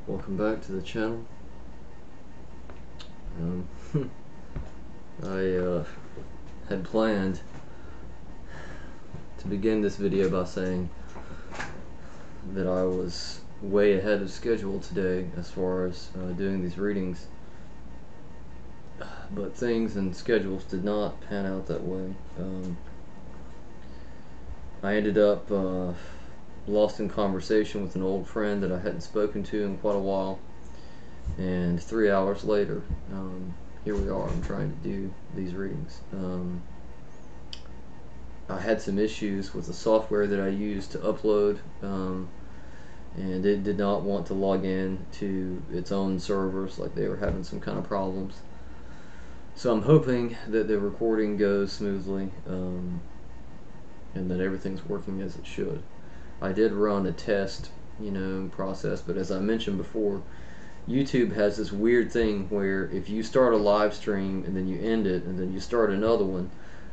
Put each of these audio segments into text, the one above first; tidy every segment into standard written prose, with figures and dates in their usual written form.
Welcome back to the channel. I had planned to begin this video by saying that I was way ahead of schedule today as far as doing these readings, but things and schedules did not pan out that way. I ended up lost in conversation with an old friend that I hadn't spoken to in quite a while, and 3 hours later, here we are. I'm trying to do these readings. I had some issues with the software that I used to upload, and it did not want to log in to its own servers, like they were having some kind of problems. So I'm hoping that the recording goes smoothly, and that everything's working as it should. I did run a test, process, but as I mentioned before, YouTube has this weird thing where if you start a live stream and then you end it and then you start another one,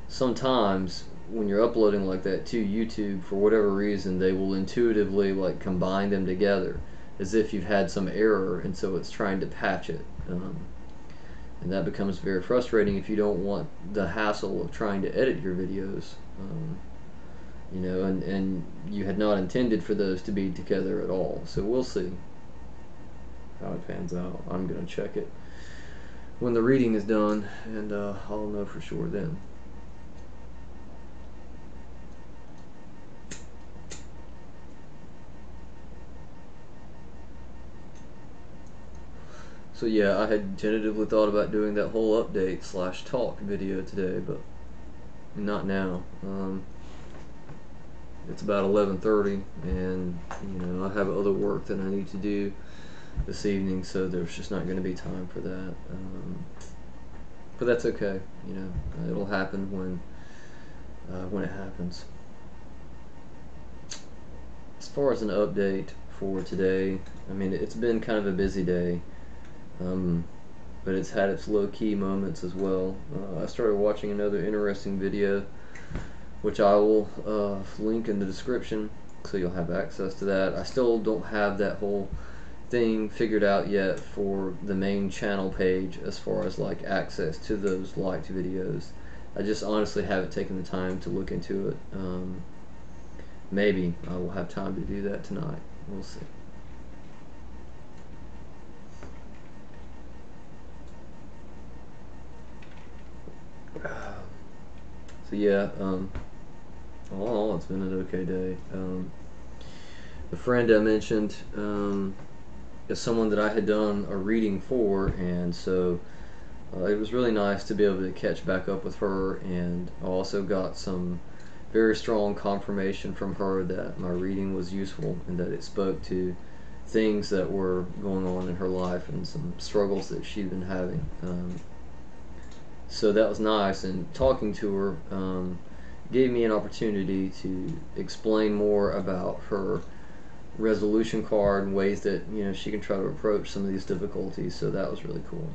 sometimes when you're uploading like that to YouTube, for whatever reason, they will intuitively like combine them together as if you've had some error, and so it's trying to patch it, and that becomes very frustrating if you don't want the hassle of trying to edit your videos, and you had not intended for those to be together at all. So we'll see how it pans out. I'm gonna check it when the reading is done, and I'll know for sure then. So yeah, I had tentatively thought about doing that whole update / talk video today, but not now. It's about 11:30, and I have other work that I need to do this evening, so there's just not going to be time for that. But that's okay. It'll happen when it happens. As far as an update for today, I mean, it's been kind of a busy day, but it's had its low-key moments as well. I started watching another interesting video, which I will link in the description, so you'll have access to that. I still don't have that whole thing figured out yet for the main channel page as far as like access to those liked videos. I just honestly haven't taken the time to look into it. Maybe I will have time to do that tonight. We'll see. So yeah, all in all, it's been an okay day. The friend I mentioned is someone that I had done a reading for, and so it was really nice to be able to catch back up with her, and I also got some very strong confirmation from her that my reading was useful and that it spoke to things that were going on in her life and some struggles that she'd been having. So that was nice, and talking to her gave me an opportunity to explain more about her resolution card and ways that she can try to approach some of these difficulties. So that was really cool.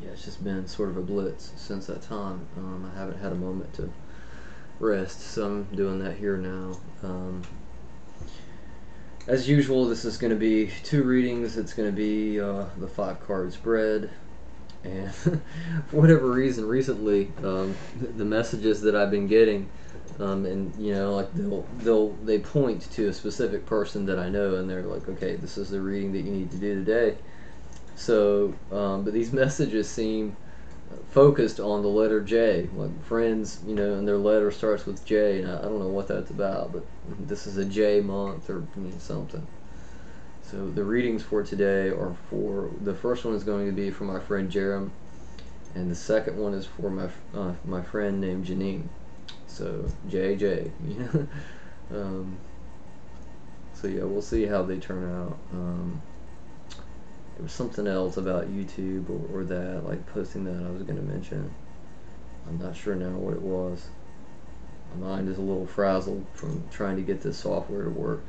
Yeah, it's just been sort of a blitz since that time. I haven't had a moment to rest, so I'm doing that here now. As usual, this is going to be 2 readings. It's going to be the 5-card spread, and for whatever reason recently, the messages that I've been getting, and like they point to a specific person that I know, and they're like, okay, this is the reading that you need to do today. So but these messages seem focused on the letter J, like friends, and their letter starts with J, and I don't know what that's about, but this is a J month or something. So the readings for today are for, the first one is going to be for my friend Jerem, and the second one is for my friend named Jeanine. So JJ, so yeah, we'll see how they turn out. There was something else about YouTube or that, like posting that I was going to mention. I'm not sure now what it was. My mind is a little frazzled from trying to get this software to work.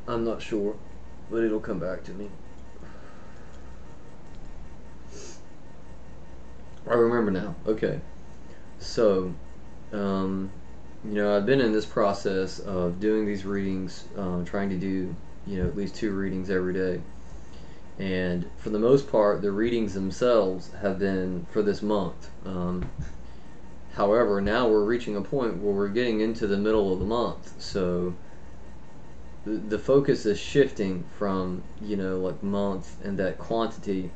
I'm not sure, but it'll come back to me. I remember now. Okay. So, um, I've been in this process of doing these readings, trying to do, at least 2 readings every day. And for the most part, the readings themselves have been for this month. However, now we're reaching a point where we're getting into the middle of the month. So the focus is shifting from, like month and that quantity,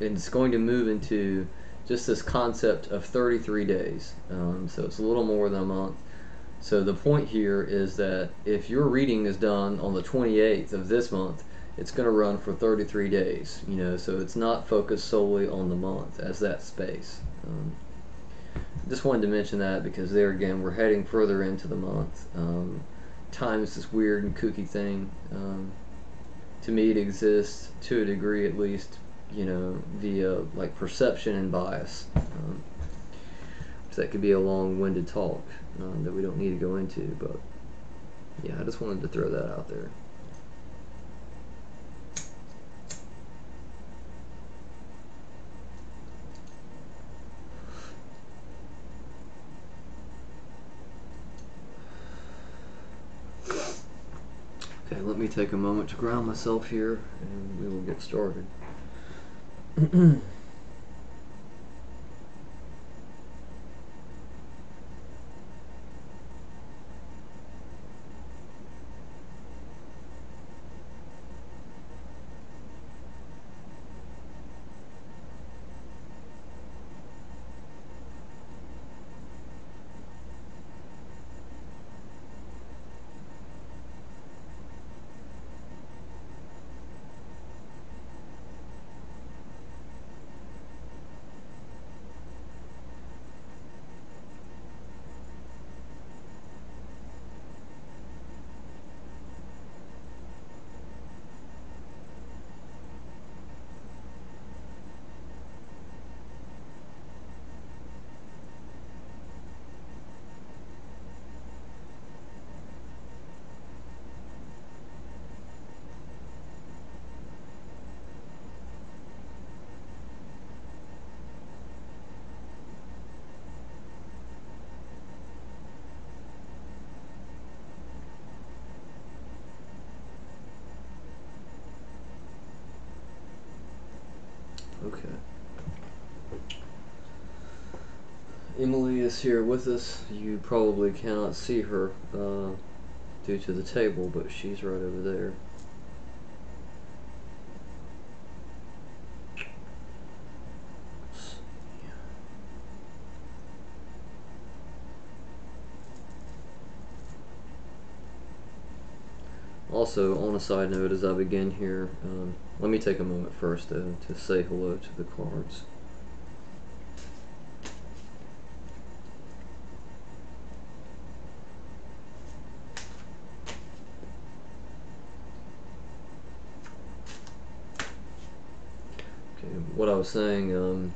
and it's going to move into just this concept of 33 days. So it's a little more than a month. So the point here is that if your reading is done on the 28th of this month, it's going to run for 33 days. So it's not focused solely on the month as that space. Just wanted to mention that because there again, we're heading further into the month. Time is this weird and kooky thing. To me, it exists to a degree, at least, via like perception and bias. So that could be a long-winded talk that we don't need to go into, but yeah, I just wanted to throw that out there. Okay, let me take a moment to ground myself here, and we will get started. Okay. Emily is here with us. You probably cannot see her due to the table, but she's right over there. Also, on a side note, as I begin here, let me take a moment first to say hello to the cards. Okay, what I was saying,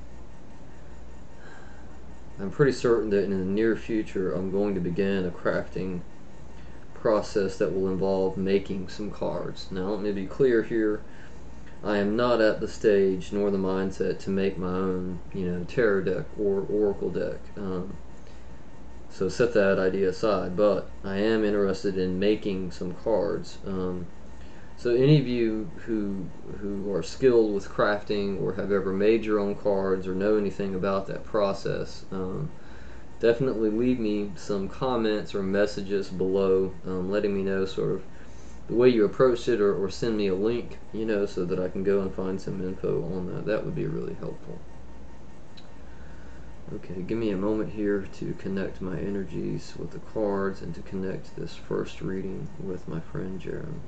I'm pretty certain that in the near future I'm going to begin a crafting process that will involve making some cards. Now, let me be clear here. I am not at the stage nor the mindset to make my own, tarot deck or oracle deck. So set that idea aside. But I am interested in making some cards. So any of you who are skilled with crafting or have ever made your own cards or know anything about that process, definitely leave me some comments or messages below, letting me know sort of the way you approached it, or send me a link, so that I can go and find some info on that. That would be really helpful. Okay, give me a moment here to connect my energies with the cards and to connect this first reading with my friend Jerem.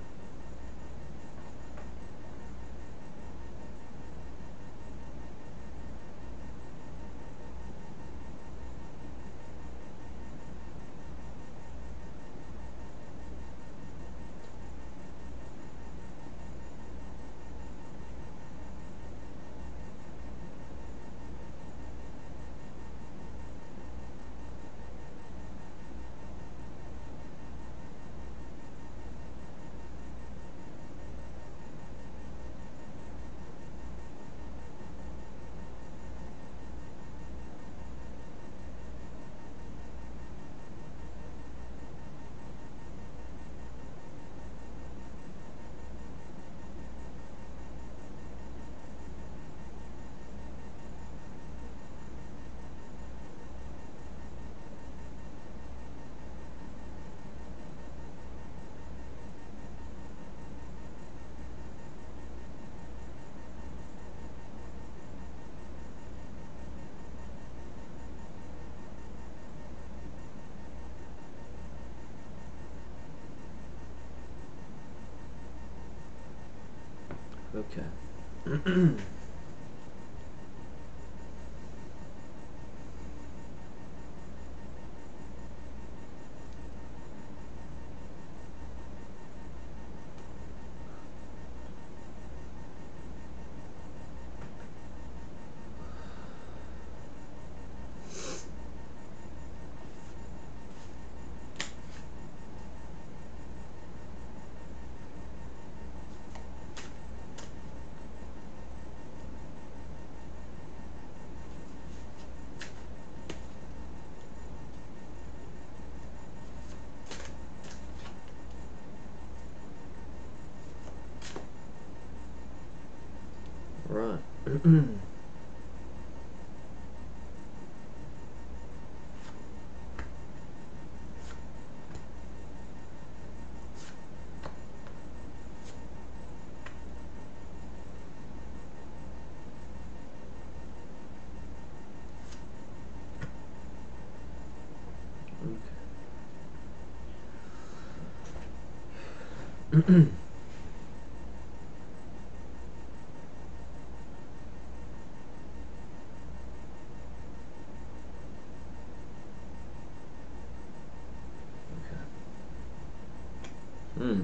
Okay. Right. Okay. Hmm.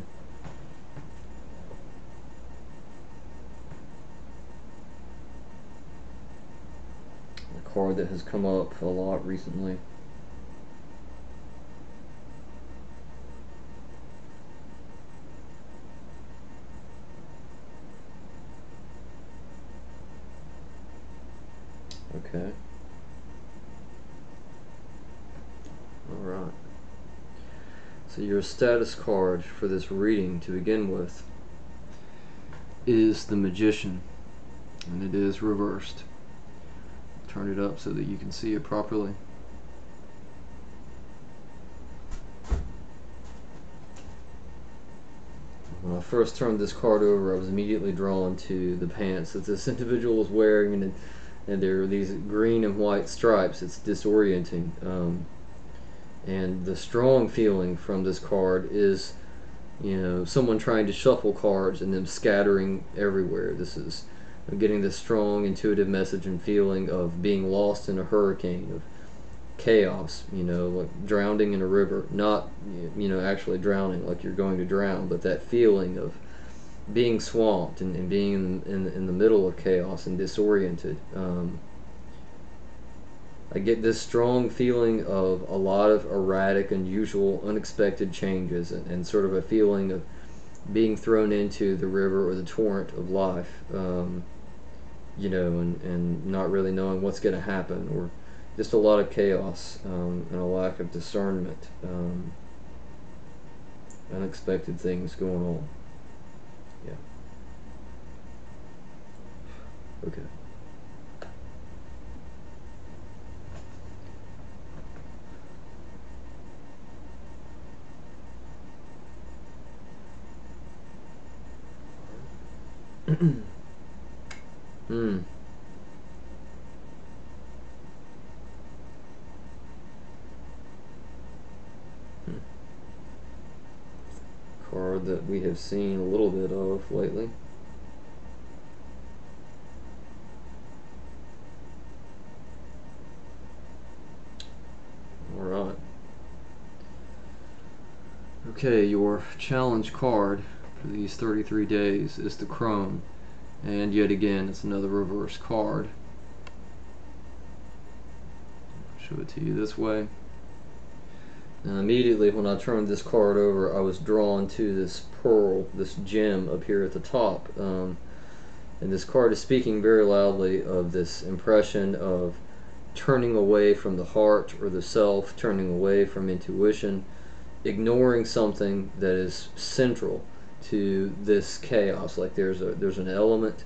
A card that has come up a lot recently. Okay. All right. So your status card for this reading to begin with is the Magician, and it is reversed. Turn it up so that you can see it properly. When I first turned this card over, I was immediately drawn to the pants that this individual was wearing, and there are these green and white stripes. It's disorienting. And the strong feeling from this card is, someone trying to shuffle cards and them scattering everywhere. This is getting this strong intuitive message and feeling of being lost in a hurricane, of chaos, like drowning in a river, not actually drowning like you're going to drown, but that feeling of being swamped and being in the middle of chaos and disoriented. I get this strong feeling of a lot of erratic, unusual, unexpected changes, and sort of a feeling of being thrown into the river or the torrent of life, and not really knowing what's going to happen, or just a lot of chaos, and a lack of discernment, unexpected things going on. Yeah. Okay. Hmm. Card that we have seen a little bit of lately. Alright. Okay, your challenge card for these 33 days is the Crone. And yet again, it's another reverse card. I'll show it to you this way. Now, immediately when I turned this card over, I was drawn to this pearl, this gem up here at the top. And this card is speaking very loudly of this impression of turning away from the heart or the self, turning away from intuition, ignoring something that is central to this chaos. Like there's an element,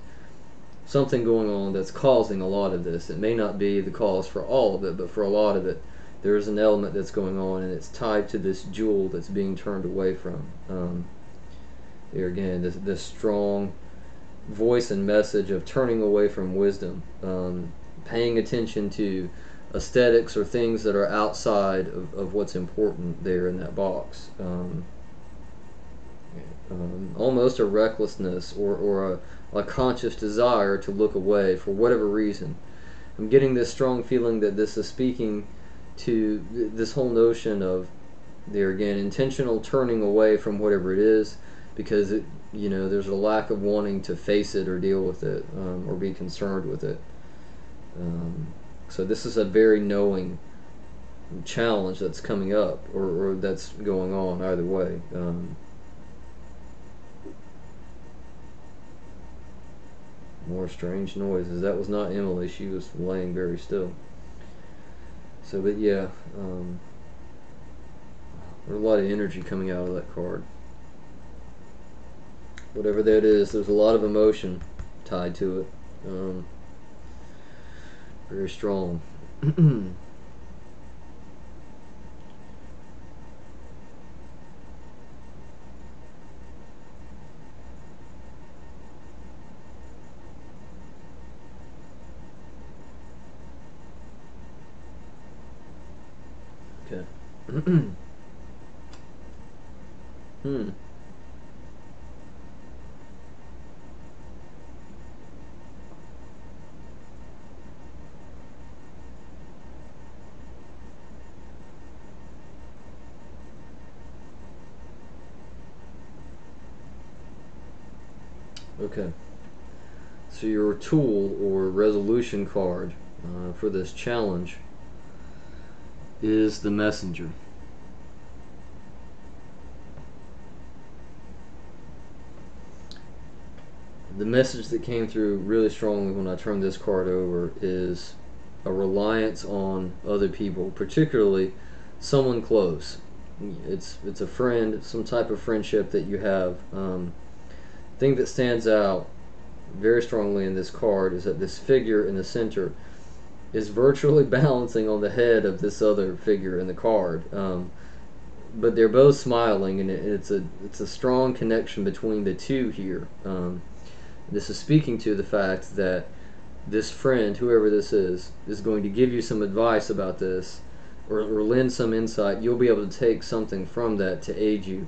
something going on that's causing a lot of this. It may not be the cause for all of it, but for a lot of it, there's an element that's going on, and it's tied to this jewel that's being turned away from. Here again, this strong voice and message of turning away from wisdom, paying attention to aesthetics or things that are outside of what's important there in that box. Almost a recklessness or a conscious desire to look away for whatever reason. I'm getting this strong feeling that this is speaking to this whole notion of, there again, intentional turning away from whatever it is, because it, there's a lack of wanting to face it or deal with it, or be concerned with it. So this is a very knowing challenge that's coming up, or that's going on either way. More strange noises. That was not Emily. She was laying very still. So, but yeah, there's a lot of energy coming out of that card. Whatever that is, there's a lot of emotion tied to it. Very strong. Okay. Okay. So your tool or resolution card for this challenge is the Messenger. The message that came through really strongly when I turned this card over is a reliance on other people, particularly someone close. It's a friend, some type of friendship that you have. Thing that stands out very strongly in this card is that this figure in the center is virtually balancing on the head of this other figure in the card. But they're both smiling, and it's a strong connection between the two here. This is speaking to the fact that this friend, whoever this is going to give you some advice about this, or lend some insight. You'll be able to take something from that to aid you,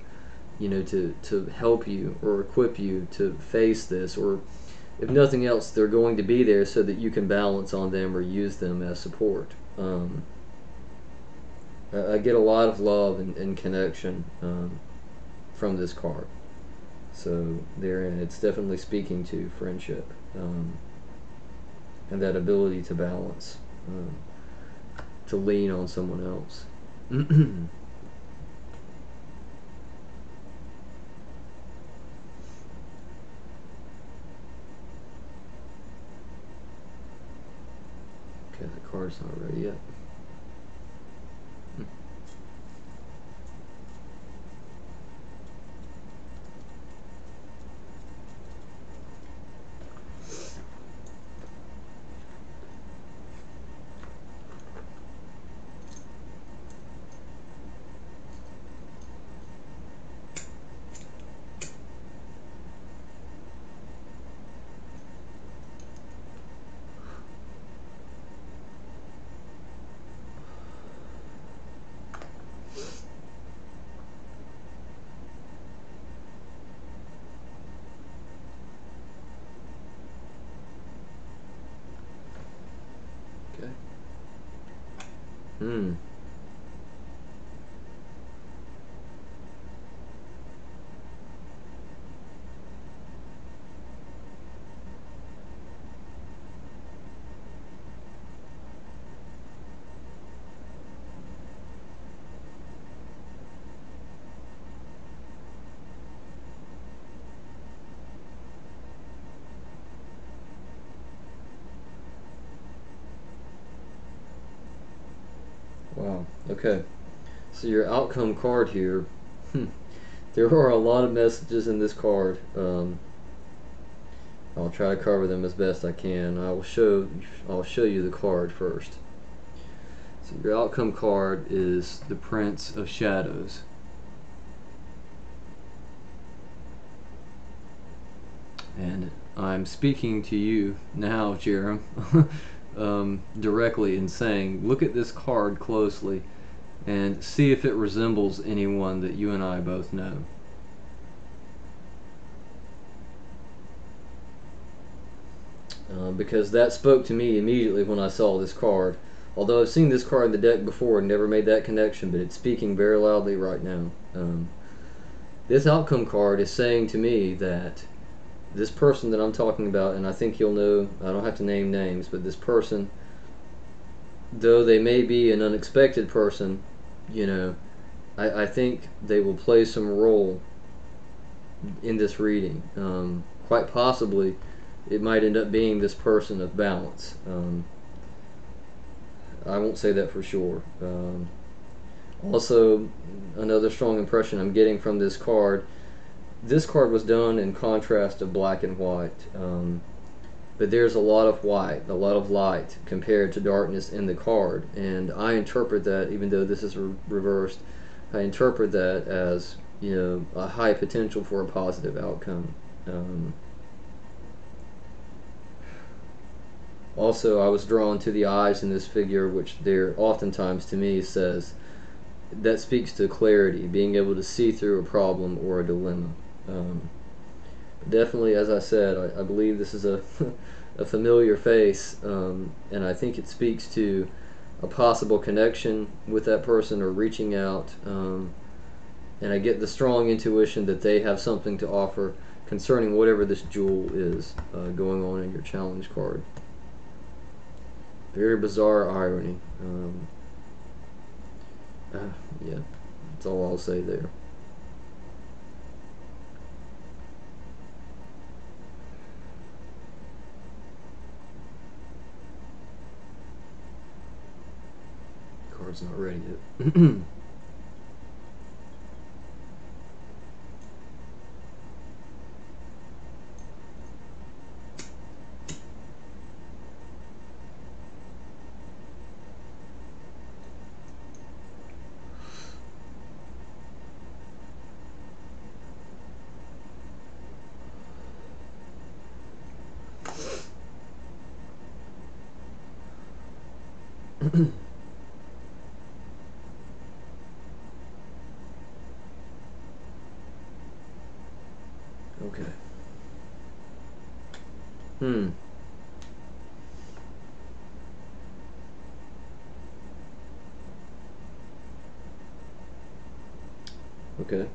to help you or equip you to face this, or if nothing else, they're going to be there so that you can balance on them or use them as support. I get a lot of love and connection from this card. So therein, it's definitely speaking to friendship, and that ability to balance, to lean on someone else. Okay, the card's not ready yet. Okay. Wow. Okay. So your outcome card here. There are a lot of messages in this card. I'll try to cover them as best I can. I'll show you the card first. So your outcome card is the Prince of Shadows. And I'm speaking to you now, Jerem, directly, and saying, look at this card closely and see if it resembles anyone that you and I both know. because that spoke to me immediately when I saw this card. Although I've seen this card in the deck before and never made that connection, but it's speaking very loudly right now. This outcome card is saying to me that this person that I'm talking about, and I think you'll know, I don't have to name names, but this person, though they may be an unexpected person, you know, I think they will play some role in this reading. Quite possibly, it might end up being this person of balance. I won't say that for sure. Also, another strong impression I'm getting from this card. This card was done in contrast to black and white, but there's a lot of white, a lot of light compared to darkness in the card, and I interpret that, even though this is reversed, I interpret that as, you know, a high potential for a positive outcome. Also, I was drawn to the eyes in this figure, which there oftentimes to me says that speaks to clarity, being able to see through a problem or a dilemma. Definitely, as I said, I believe this is a, a familiar face, and I think it speaks to a possible connection with that person or reaching out. And I get the strong intuition that they have something to offer concerning whatever this jewel is going on in your challenge card. Very bizarre irony. Yeah, that's all I'll say there. Card's not ready yet. Okay. Okay.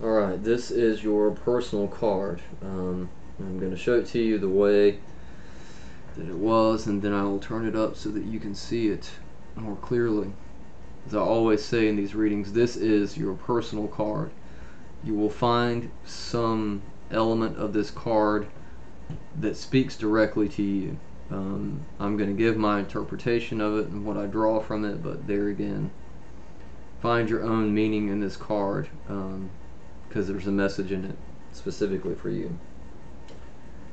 Alright, this is your personal card. I'm going to show it to you the way that it was, and then I will turn it up so that you can see it more clearly. As I always say in these readings, this is your personal card. You will find some element of this card that speaks directly to you. I'm going to give my interpretation of it and what I draw from it, but there again, find your own meaning in this card, because there's a message in it specifically for you.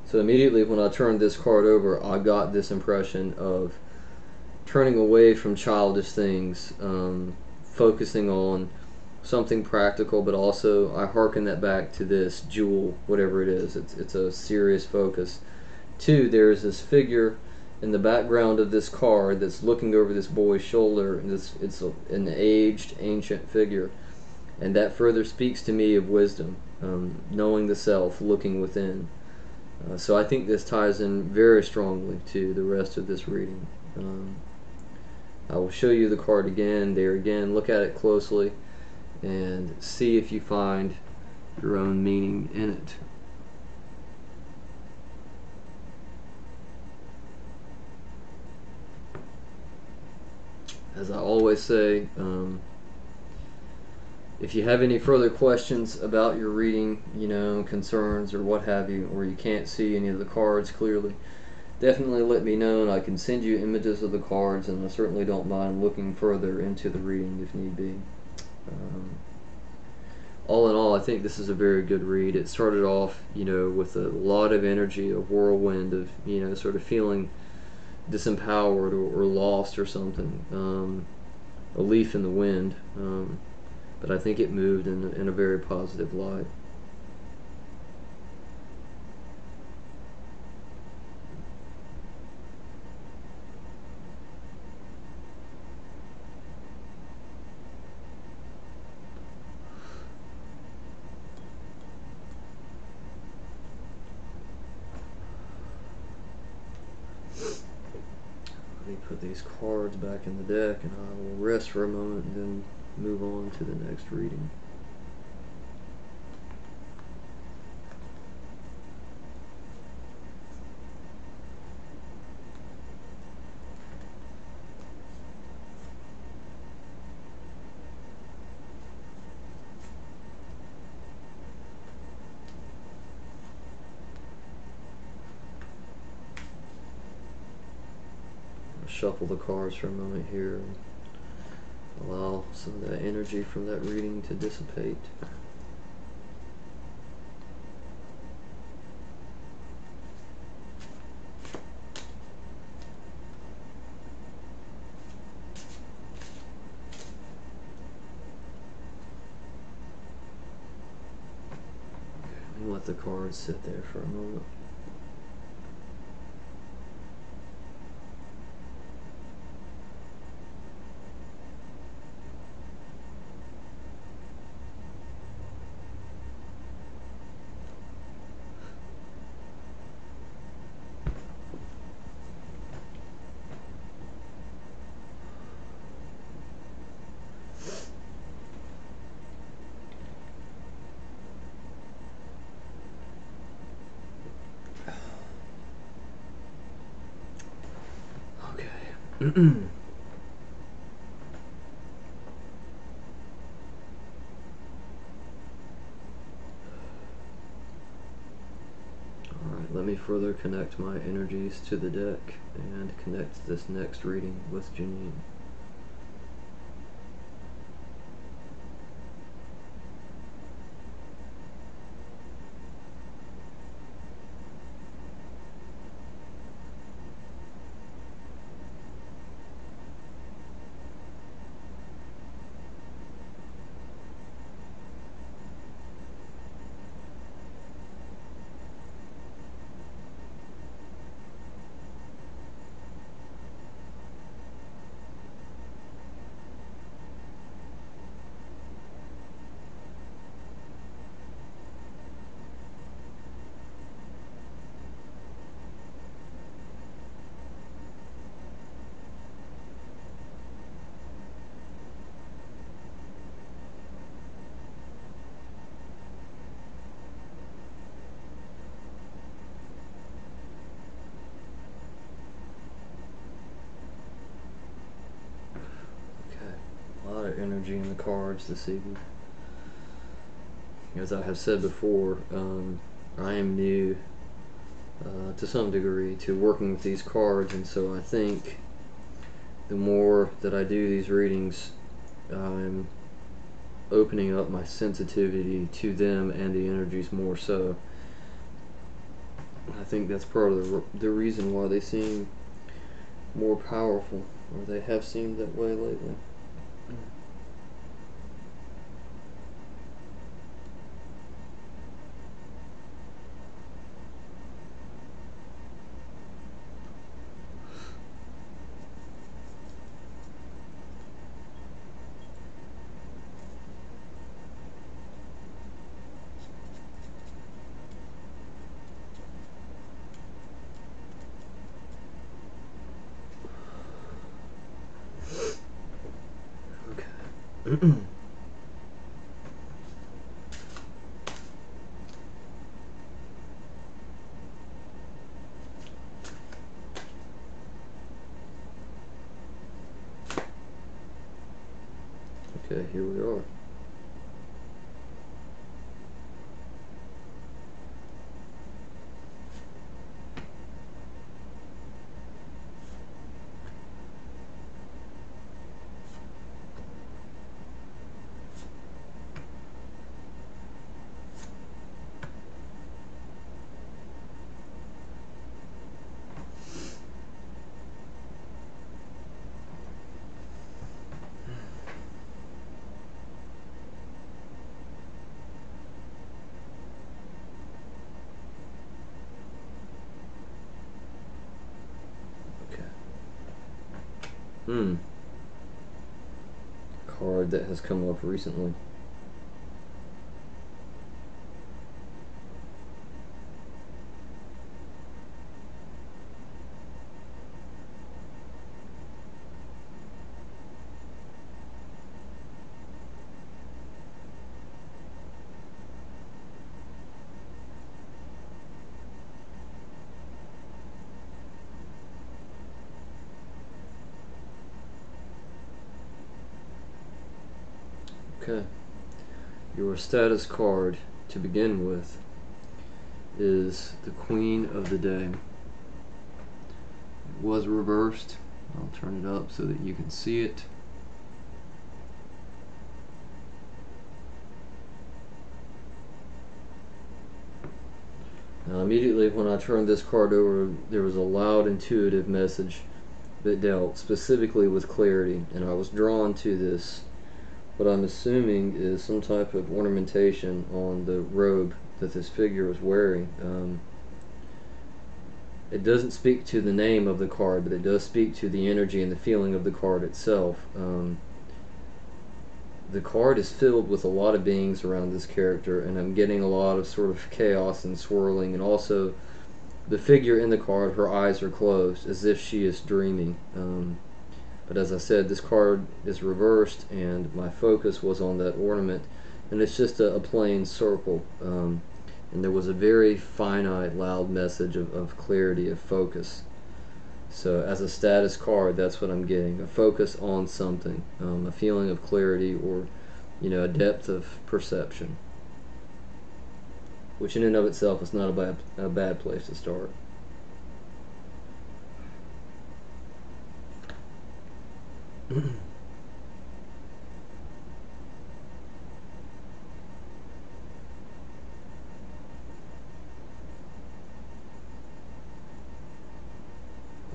So immediately when I turned this card over, I got this impression of turning away from childish things, focusing on something practical, but also I hearken that back to this jewel, whatever it is. It's a serious focus. Two, there's this figure in the background of this card that's looking over this boy's shoulder, and it's an aged, ancient figure, and that further speaks to me of wisdom, knowing the self, looking within. So I think this ties in very strongly to the rest of this reading. I will show you the card again. There again, look at it closely and see if you find your own meaning in it. As I always say, if you have any further questions about your reading, you know, concerns or what have you, or you can't see any of the cards clearly, definitely let me know, and I can send you images of the cards, and I certainly don't mind looking further into the reading if need be. All in all, I think this is a very good read. It started off, you know, with a lot of energy, a whirlwind of, you know, sort of feeling disempowered or lost or something, a leaf in the wind, but I think it moved in a very positive light. these cards back in the deck, and I will rest for a moment and then move on to the next reading. Shuffle the cards for a moment here and allow some of that energy from that reading to dissipate. Okay, let the cards sit there for a moment. Okay. Alright, let me further connect my energies to the deck and connect this next reading with Jeanine. Energy in the cards this evening. As I have said before, I am new to some degree to working with these cards, and so I think the more that I do these readings, I'm opening up my sensitivity to them and the energies more so. I think that's part of the reason why they seem more powerful, or they have seemed that way lately. Okay, here we are. Card that has come up recently. Okay. Your status card to begin with is the Queen of the Day. It was reversed. I'll turn it up so that you can see it. Now, immediately when I turned this card over, there was a loud intuitive message that dealt specifically with clarity, and I was drawn to this, what I'm assuming is some type of ornamentation on the robe that this figure was wearing. It doesn't speak to the name of the card, but it does speak to the energy and the feeling of the card itself. The card is filled with a lot of beings around this character, and I'm getting a lot of sort of chaos and swirling, and also the figure in the card, her eyes are closed as if she is dreaming. But as I said, this card is reversed, and my focus was on that ornament, and it's just a plain circle. And there was a very finite, loud message of clarity, of focus. So as a status card, that's what I'm getting, a focus on something, a feeling of clarity, or a depth of perception, which in and of itself is not a bad place to start.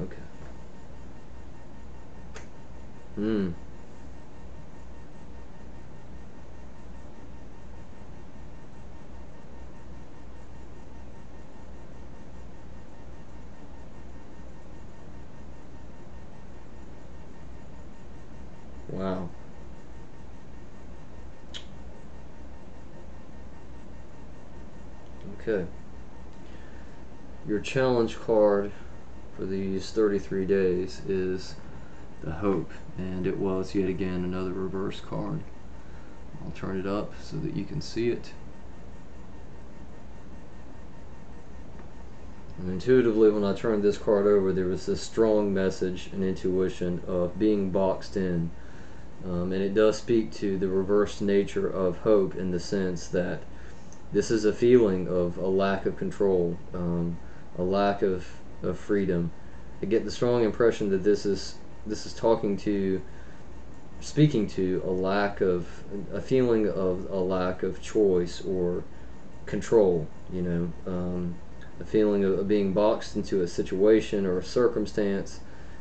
Okay. Hmm. Wow. Okay. Your challenge card for these 33 days is the Hope, and it was yet again another reverse card. I'll turn it up so that you can see it. And intuitively, when I turned this card over, there was this strong message and intuition of being boxed in. And it does speak to the reversed nature of hope, in the sense that this is a feeling of a lack of control, a lack of freedom. I get the strong impression that this is speaking to a feeling of a lack of choice or control. A feeling of being boxed into a situation or a circumstance,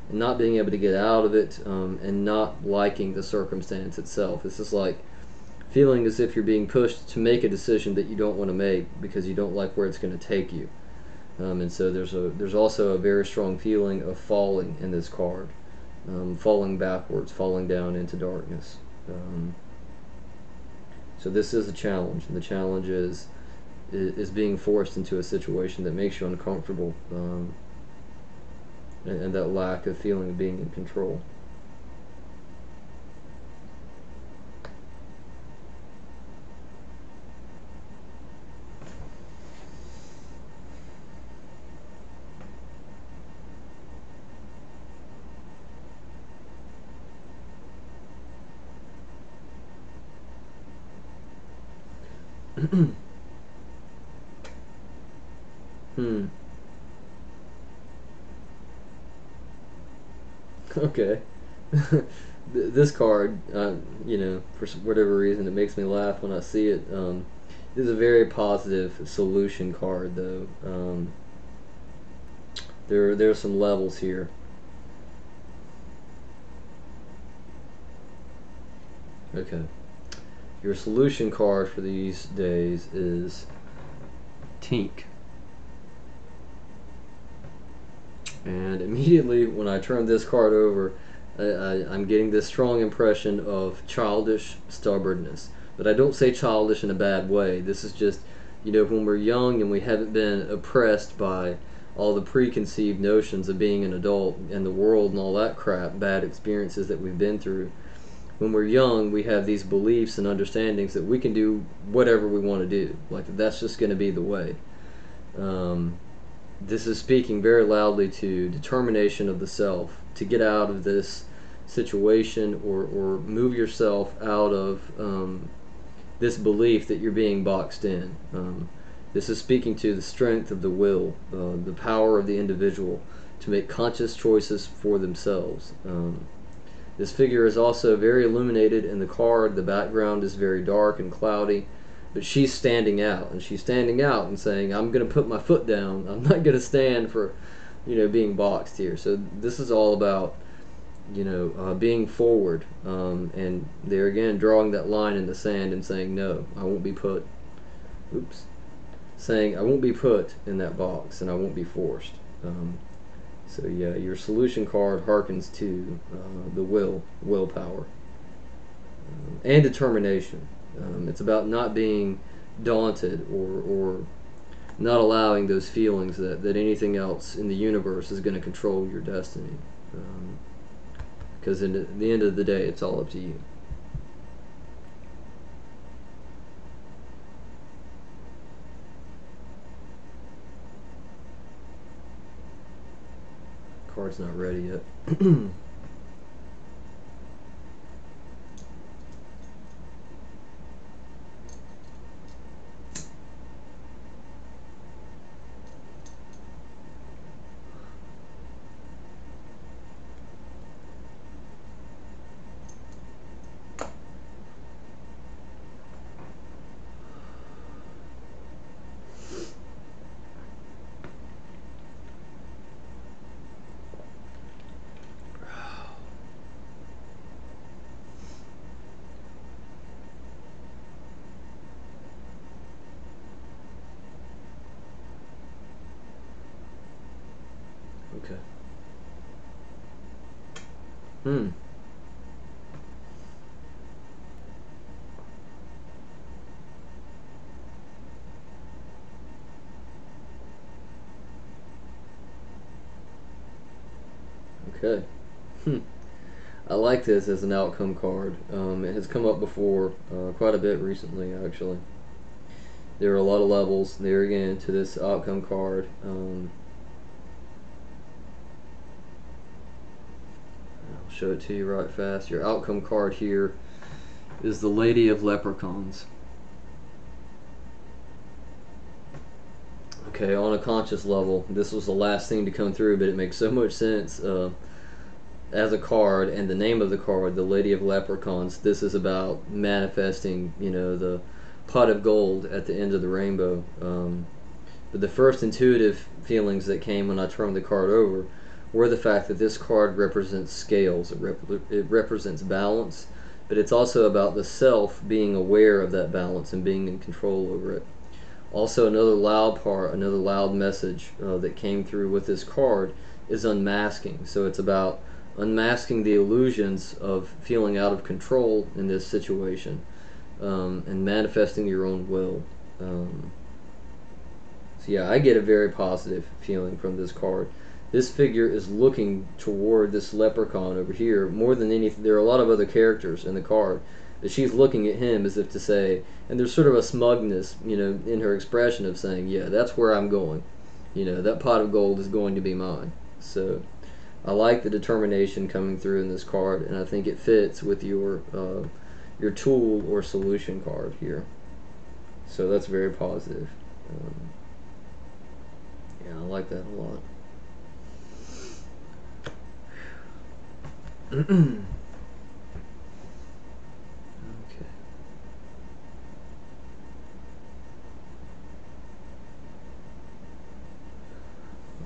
and not being able to get out of it, and not liking the circumstance itself. It's just like feeling as if you're being pushed to make a decision that you don't want to make because you don't like where it's going to take you. And so there's also a very strong feeling of falling in this card, falling backwards, falling down into darkness. So this is a challenge, and the challenge is being forced into a situation that makes you uncomfortable, and that lack of feeling of being in control. Hmm. Okay. This card, for whatever reason, it makes me laugh when I see it. This is a very positive solution card, though. There's some levels here. Okay. Your solution card for these days is Tink. And immediately when I turn this card over, I'm getting this strong impression of childish stubbornness. But I don't say childish in a bad way. This is just, when we're young and we haven't been oppressed by all the preconceived notions of being an adult and the world and all that crap, bad experiences that we've been through. When we're young, we have these beliefs and understandings that we can do whatever we want to do. Like, that's just going to be the way. This is speaking very loudly to determination of the self to get out of this situation, or move yourself out of this belief that you're being boxed in. This is speaking to the strength of the will, the power of the individual to make conscious choices for themselves. This figure is also very illuminated in the card. The background is very dark and cloudy, but she's standing out, and she's standing out and saying, I'm going to put my foot down. I'm not going to stand for, being boxed here. So this is all about, being forward, and there again, drawing that line in the sand and saying, no, I won't be put, saying I won't be put in that box, and I won't be forced. So yeah, your solution card harkens to the willpower, and determination. It's about not being daunted, or not allowing those feelings that anything else in the universe is going to control your destiny. Because at the end of the day, it's all up to you. Card's not ready yet. Okay. Okay. I like this as an outcome card. It has come up before quite a bit recently, actually. There are a lot of levels there again to this outcome card. I'll show it to you right fast. Your outcome card here is the Lady of Leprechauns. Okay, on a conscious level, this was the last thing to come through, but it makes so much sense as a card, and the name of the card, the Lady of Leprechauns. This is about manifesting, the pot of gold at the end of the rainbow. But the first intuitive feelings that came when I turned the card over were the fact that this card represents scales. It represents balance, but it's also about the self being aware of that balance and being in control over it. Also, another loud message that came through with this card is unmasking. So it's about unmasking the illusions of feeling out of control in this situation, and manifesting your own will. So yeah, I get a very positive feeling from this card. This figure is looking toward this leprechaun over here more than anything. There are a lot of other characters in the card, but she's looking at him as if to say, and there's sort of a smugness, in her expression of saying, yeah, that's where I'm going. That pot of gold is going to be mine. So I like the determination coming through in this card, and I think it fits with your tool or solution card here. So that's very positive. Yeah, I like that a lot. Okay.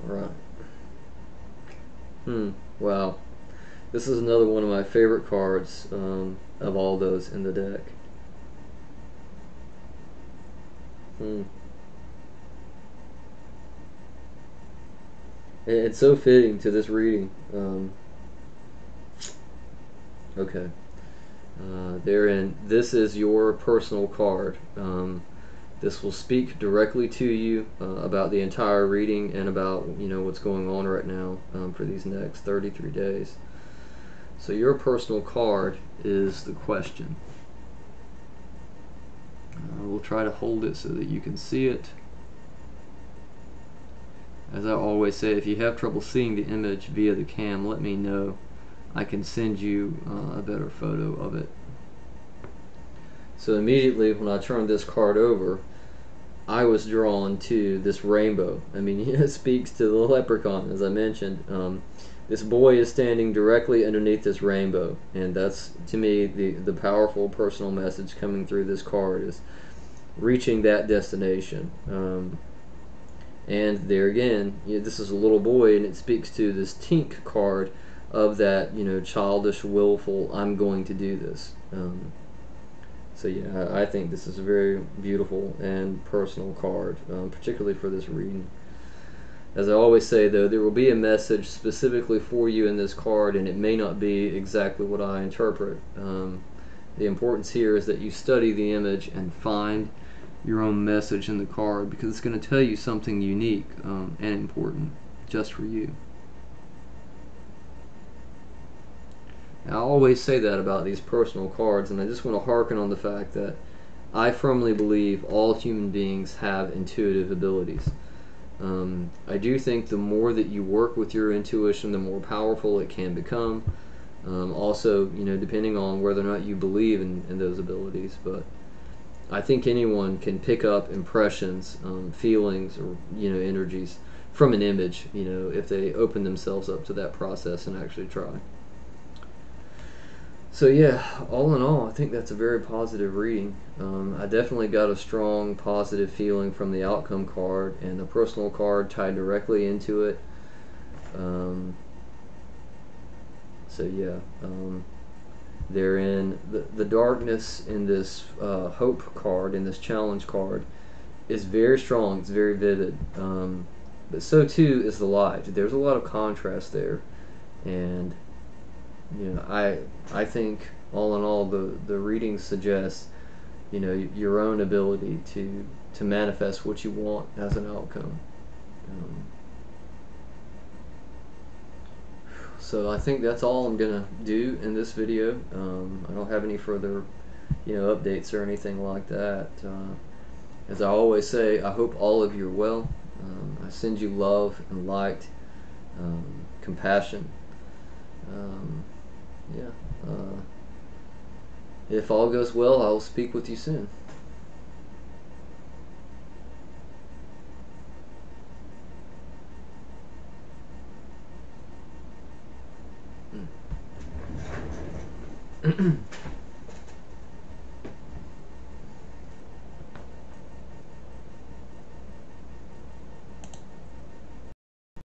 All right. Wow. This is another one of my favorite cards of all those in the deck. It's so fitting to this reading. Okay. Therein, this is your personal card. This will speak directly to you about the entire reading and about what's going on right now for these next 33 days. So your personal card is the question. We'll try to hold it so that you can see it. As I always say, if you have trouble seeing the image via the cam, let me know, I can send you a better photo of it. So immediately when I turned this card over, I was drawn to this rainbow. I mean, it speaks to the leprechaun, as I mentioned. This boy is standing directly underneath this rainbow, and that's, to me, the powerful personal message coming through this card is reaching that destination. And there again, this is a little boy, and it speaks to this tink card of that, childish, willful, I'm going to do this. So yeah, I think this is a very beautiful and personal card, particularly for this reading. As I always say, though, there will be a message specifically for you in this card, and it may not be exactly what I interpret. The importance here is that you study the image and find your own message in the card, because it's going to tell you something unique and important just for you. I always say that about these personal cards, and I just want to harken on the fact that I firmly believe all human beings have intuitive abilities. I do think the more that you work with your intuition, the more powerful it can become. Also, depending on whether or not you believe in those abilities, but I think anyone can pick up impressions, feelings, or energies from an image, if they open themselves up to that process and actually try. So yeah, all in all, I think that's a very positive reading. I definitely got a strong positive feeling from the outcome card, and the personal card tied directly into it. So yeah, therein, the darkness in this hope card, in this challenge card, is very strong. It's very vivid. But so too is the light. There's a lot of contrast there, and I think all in all, the reading suggests your own ability to manifest what you want as an outcome. So I think that's all I'm gonna do in this video. I don't have any further updates or anything like that. As I always say, I hope all of you are well. I send you love and light, compassion. Yeah. If all goes well, I will speak with you soon.